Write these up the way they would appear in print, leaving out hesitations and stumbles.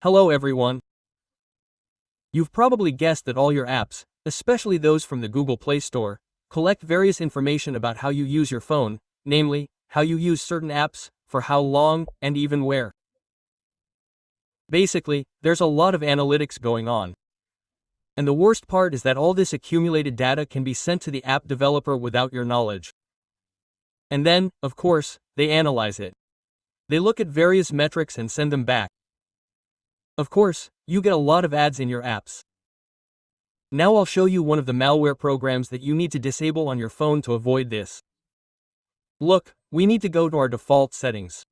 Hello everyone. You've probably guessed that all your apps, especially those from the Google Play Store, collect various information about how you use your phone, namely, how you use certain apps, for how long, and even where. Basically, there's a lot of analytics going on. And the worst part is that all this accumulated data can be sent to the app developer without your knowledge. And then, of course, they analyze it. They look at various metrics and send them back. Of course, you get a lot of ads in your apps. Now I'll show you one of the malware programs that you need to disable on your phone to avoid this. Look, we need to go to our default settings.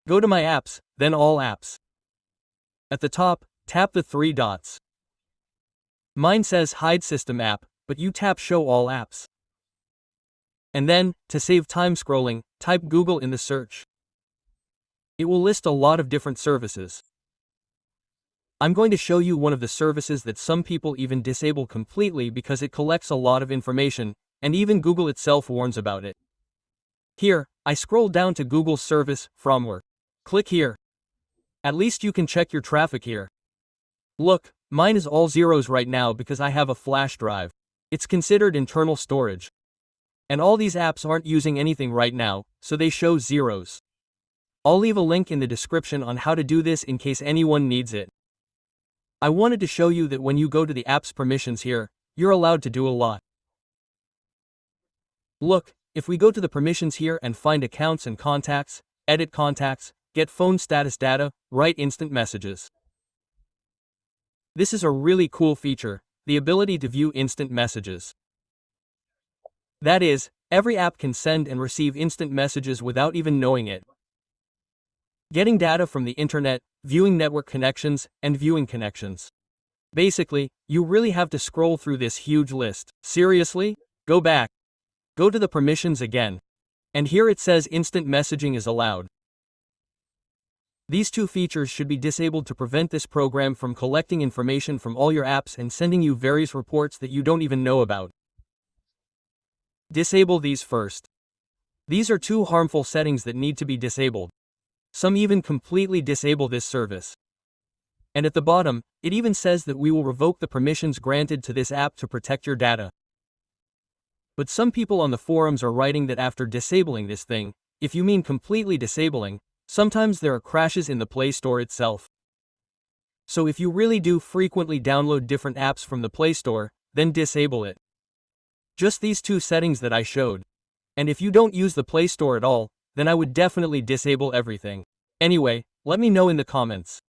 Go to My Apps, then All Apps. At the top, tap the three dots. Mine says Hide System App, but you tap Show All Apps. And then, to save time scrolling, type Google in the search. It will list a lot of different services. I'm going to show you one of the services that some people even disable completely because it collects a lot of information, and even Google itself warns about it. Here, I scroll down to Google's service, From Work. Click here. At least you can check your traffic here. Look, mine is all zeros right now because I have a flash drive. It's considered internal storage. And all these apps aren't using anything right now, so they show zeros. I'll leave a link in the description on how to do this in case anyone needs it. I wanted to show you that when you go to the app's permissions here, you're allowed to do a lot. Look, if we go to the permissions here and find accounts and contacts, edit contacts, get phone status data, write instant messages. This is a really cool feature, the ability to view instant messages. That is, every app can send and receive instant messages without even knowing it. Getting data from the internet, viewing network connections, and viewing connections. Basically, you really have to scroll through this huge list. Seriously? Go back. Go to the permissions again. And here it says instant messaging is allowed. These two features should be disabled to prevent this program from collecting information from all your apps and sending you various reports that you don't even know about. Disable these first. These are two harmful settings that need to be disabled. Some even completely disable this service. And at the bottom, it even says that we will revoke the permissions granted to this app to protect your data. But some people on the forums are writing that after disabling this thing, if you mean completely disabling, sometimes there are crashes in the Play Store itself. So if you really do frequently download different apps from the Play Store, then disable it. Just these two settings that I showed. And if you don't use the Play Store at all, then I would definitely disable everything. Anyway, let me know in the comments.